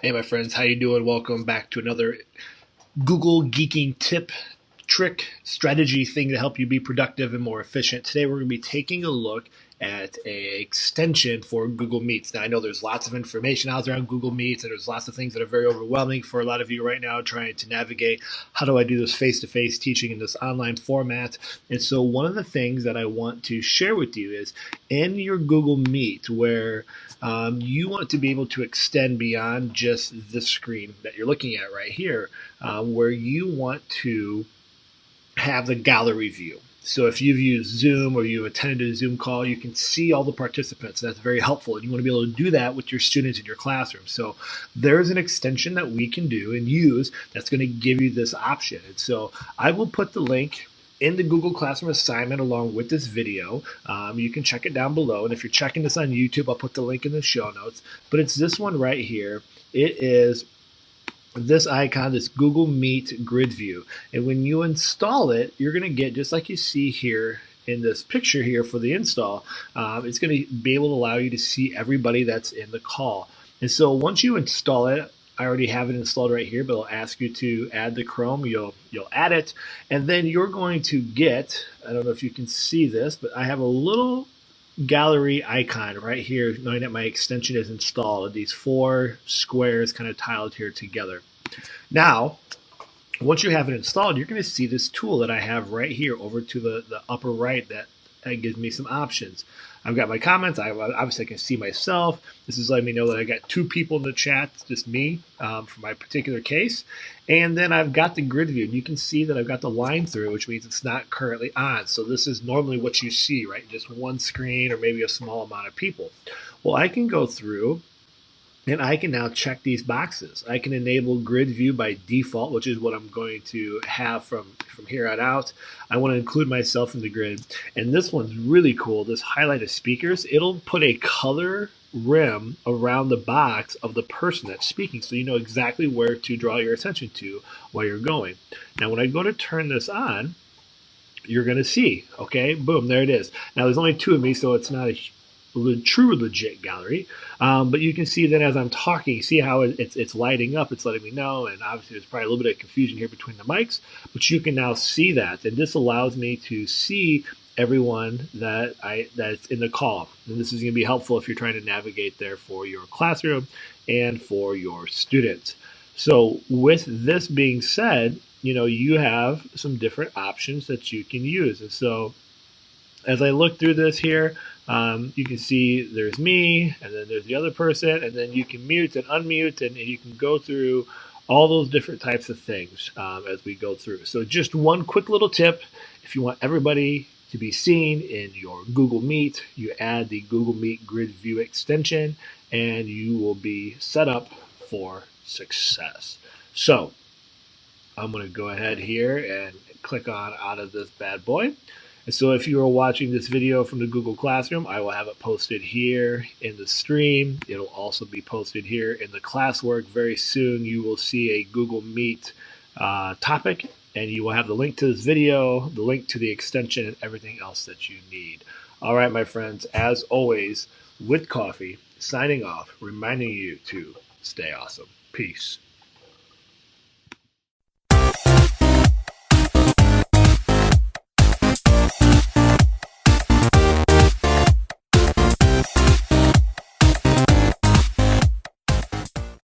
Hey my friends, how you doing? Welcome back to another Google Geeking tip, trick, strategy thing to help you be productive and more efficient. Today we're going to be taking a look at a extension for Google Meets. Now I know there's lots of information out there on Google Meets and there's lots of things that are very overwhelming for a lot of you right now trying to navigate how do I do this face-to-face teaching in this online format. And so one of the things that I want to share with you is in your Google Meet where you want to be able to extend beyond just the screen that you're looking at right here, where you want to have the gallery view. So if you've used Zoom or you've attended a Zoom call, you can see all the participants. That's very helpful. And you want to be able to do that with your students in your classroom. So there's an extension that we can do and use that's going to give you this option. And so I will put the link in the Google Classroom assignment along with this video. You can check it down below. And if you're checking this on YouTube, I'll put the link in the show notes. But it's this one right here. It is this icon, this Google Meet grid view. And when you install it, you're going to get, just like you see here in this picture here for the install, it's going to be able to allow you to see everybody that's in the call. And so once you install it, I already have it installed right here, but it'll ask you to add the Chrome. You'll add it, and then you're going to get, I don't know if you can see this, but I have a little gallery icon right here, knowing that my extension is installed. These four squares kind of tiled here together. Now, once you have it installed, you're going to see this tool that I have right here over to the upper right that gives me some options. I've got my comments. Obviously I can see myself. This is letting me know that I got two people in the chat, just me for my particular case. And then I've got the grid view. And you can see that I've got the line through, which means it's not currently on. So this is normally what you see, right? Just one screen or maybe a small amount of people. Well, I can go through and I can now check these boxes. I can enable grid view by default, which is what I'm going to have from here on out. I want to include myself in the grid. And this one's really cool. This highlighted speakers, it'll put a color rim around the box of the person that's speaking, so you know exactly where to draw your attention to while you're going. Now, when I go to turn this on, you're going to see, okay, boom, there it is. Now, there's only two of me, so it's not a true legit gallery, but you can see that as I'm talking, see how it's lighting up, it's letting me know, and obviously there's probably a little bit of confusion here between the mics, but you can now see that, and this allows me to see everyone that's in the call, and this is going to be helpful if you're trying to navigate there for your classroom and for your students. So with this being said, you have some different options that you can use, and so as I look through this here, you can see there's me, and then there's the other person, and then you can mute and unmute, and you can go through all those different types of things as we go through. So just one quick little tip, if you want everybody to be seen in your Google Meet, you add the Google Meet Grid View extension, and you will be set up for success. So I'm going to go ahead here and click on out of this bad boy. And so if you are watching this video from the Google Classroom, I will have it posted here in the stream. It'll also be posted here in the classwork. Very soon you will see a Google Meet topic, and you will have the link to this video, the link to the extension, and everything else that you need. All right, my friends, as always, with coffee, signing off, reminding you to stay awesome. Peace.